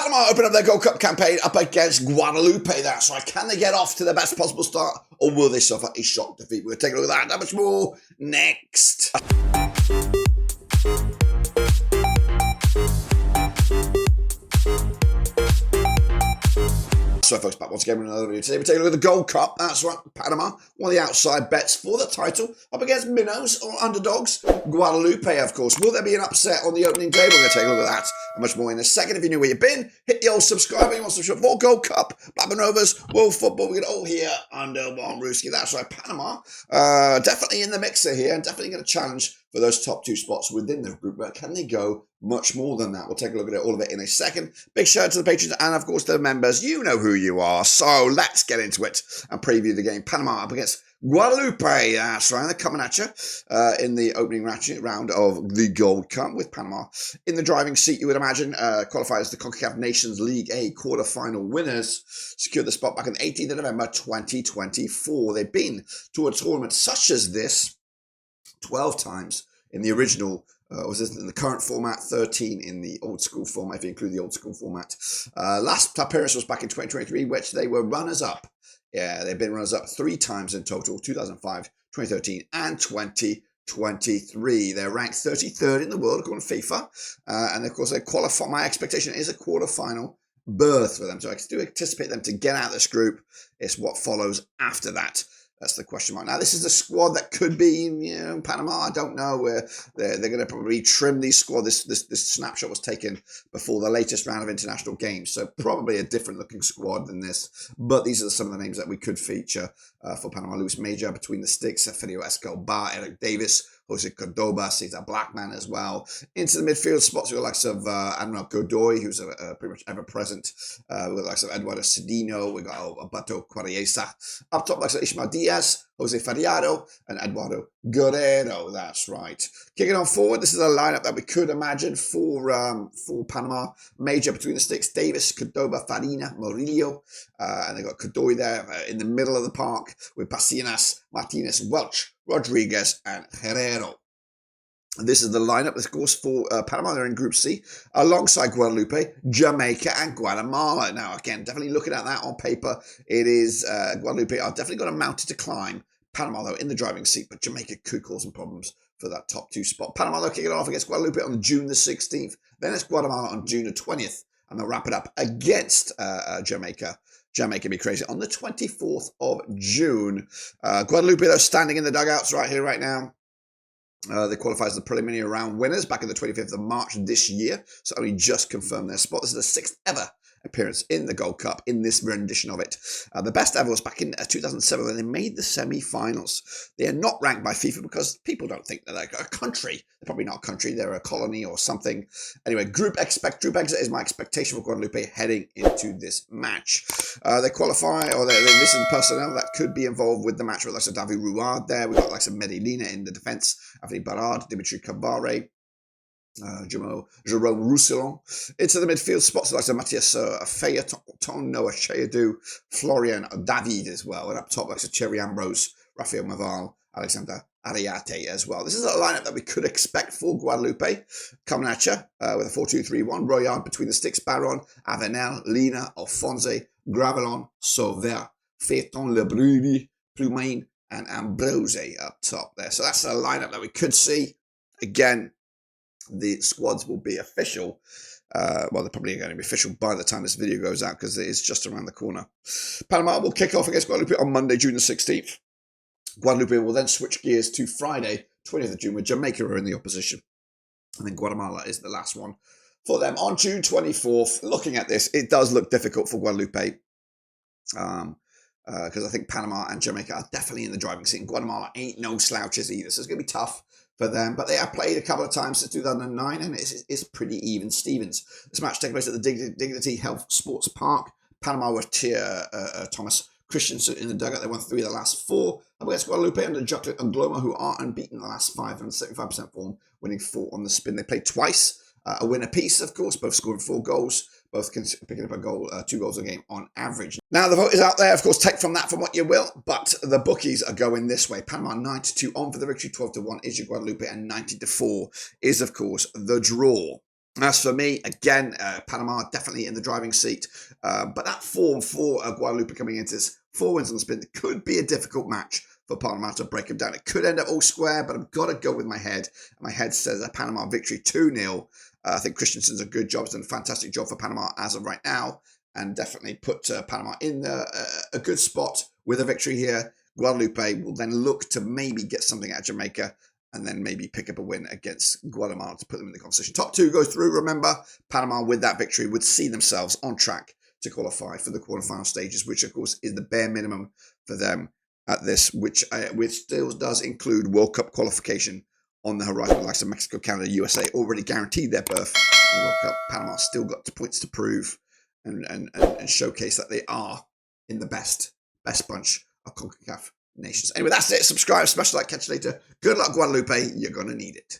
Panama open up their Gold Cup campaign up against Guadeloupe. That's right. Can they get off to the best possible start, or will they suffer a shock defeat? We'll take a look at that. How much more next? So folks, back once again with another video. Today we're taking a look at the Gold Cup. That's right, Panama, one of the outside bets for the title, up against minnows or underdogs. Guadeloupe, of course. Will there be an upset on the opening day? We're going to take a look at that and much more in a second. If you knew where you've been, hit the old subscribe button. You want to subscribe for Gold Cup, Blackburn Rovers, World Football. We get it all here under one Ruski. That's right, Panama. Definitely in the mixer here and definitely going to challenge for those top two spots within the group. But can they go much more than that? We'll take a look at all of it in a second. Big shout out to the patrons and, of course, the members. You know who you are. So let's get into it and preview the game. Panama up against Guadeloupe. That's right. They're coming at you in the opening round of the Gold Cup with Panama in the driving seat, you would imagine. Qualified as the CONCACAF Nations League A quarter-final winners. Secured the spot back on the 18th of November 2024. They've been to a tournament such as this 12 times in the original, was this in the current format, 13 in the old school format, if you include the old school format. Last appearance was back in 2023, which they were runners-up. Yeah, they've been runners-up 3 times in total, 2005, 2013, and 2023. They're ranked 33rd in the world, according to FIFA. And, of course, they qualify. My expectation is a quarter-final berth for them. So I do anticipate them to get out of this group. It's what follows after that. That's the question mark. Now, this is a squad that could be, Panama. I don't know. They're going to probably trim these squad. This snapshot was taken before the latest round of international games, so probably a different looking squad than this. But these are some of the names that we could feature for Panama. Luis Major between the sticks, Ferrio Escobar, Eric Davis, Jose Cordoba, Cesar Blackman as well. Into the midfield spots, we've got the likes of Admiral Godoy, who's pretty much ever-present. We've got the likes of Eduardo Cedino. We've got Alberto Quariesa. Up top, likes of Ishmael Diaz, Jose Fariado, and Eduardo Guerrero. That's right. Kicking on forward, this is a lineup that we could imagine for Panama. Major between the sticks, Davis, Cordoba, Farina, Murillo. And they've got Godoy there in the middle of the park with Pacinas, Martinez, Welch, Rodriguez, and Herrero. This is the lineup, of course, for Panama. They're in Group C, alongside Guadeloupe, Jamaica, and Guatemala. Now, again, definitely looking at that on paper, it is Guadeloupe are definitely got a mountain to climb. Panama, though, in the driving seat, but Jamaica could cause some problems for that top 2 spot. Panama, though, kicking off against Guadeloupe on June the 16th. Then it's Guatemala on June the 20th, and they'll wrap it up against Jamaica. Jamaica be crazy on the 24th of June. Guadeloupe, though, standing in the dugouts right here, right now. They qualified as the preliminary round winners back on the 25th of March this year, so only just confirmed their spot. This is the 6th ever appearance in the Gold Cup in this rendition of it. The best ever was back in 2007 when they made the semi-finals. They are not ranked by FIFA because people don't think they're like a country. They're probably not a country. They're a colony or something. Anyway, group exit is my expectation for Guadeloupe heading into this match. They qualify, or they listen personnel that could be involved with the match. With like David Ruard there. We've got like some Medellina in the defense. Anthony Barrard, Dimitri Cavare. Jerome Roussillon. Into the midfield spots like Matthias Phaeton, Noah Chayadou, Florian David as well. And up top like Thierry Ambrose, Rafael Maval, Alexander Ariate as well. This is a lineup that we could expect for Guadeloupe. Coming at you with a 4-2-3-1. Royard between the sticks, Baron, Avenel, Lina, Alphonse, Gravelon, Sauvert, Phaeton, Lebruni, Plumain, and Ambrose up top there. So that's a lineup that we could see. Again, the squads will be official. Well, they're probably going to be official by the time this video goes out because it is just around the corner. Panama will kick off against Guadeloupe on Monday, June the 16th. Guadeloupe will then switch gears to Friday, 20th of June, with Jamaica are in the opposition. And then Guatemala is the last one for them on June 24th. Looking at this, it does look difficult for Guadeloupe. Because I think Panama and Jamaica are definitely in the driving seat. And Guatemala ain't no slouches either, so it's going to be tough for them. But they have played a couple of times since 2009, and it's pretty even Stevens. This match taking place at the Dignity Health Sports Park. Panama with Thomas Christensen in the dugout. They won 3 of the last 4. Up against Guadeloupe under Jacques Angloma, who are unbeaten in the last 5 and 75% form, winning 4 on the spin. They played twice. A win apiece, of course, both scoring 4 goals, both picking up a goal, 2 goals a game on average. Now, the vote is out there, of course, take from that from what you will, but the bookies are going this way. Panama 9-2 on for the victory, 12-1 is your Guadeloupe, and 90-4 is, of course, the draw. As for me, again, Panama definitely in the driving seat. But that form for Guadeloupe coming into this 4 wins on the spin could be a difficult match for Panama to break them down. It could end up all square, but I've got to go with my head. My head says a Panama victory 2-0. I think Christensen's a good job. He's done a fantastic job for Panama as of right now, and definitely put Panama in a good spot with a victory here. Guadeloupe will then look to maybe get something out of Jamaica and then maybe pick up a win against Guatemala to put them in the competition. Top 2 go through. Remember, Panama with that victory would see themselves on track to qualify for the quarterfinal stages, which of course is the bare minimum for them at this, which still does include World Cup qualification on the horizon. Like Mexico, Canada, USA already guaranteed their berth in the World Cup. Panama still got points to prove and showcase that they are in the best bunch of CONCACAF nations. Anyway, that's it. Subscribe, smash the like, catch you later. Good luck, Guadeloupe. You're going to need it.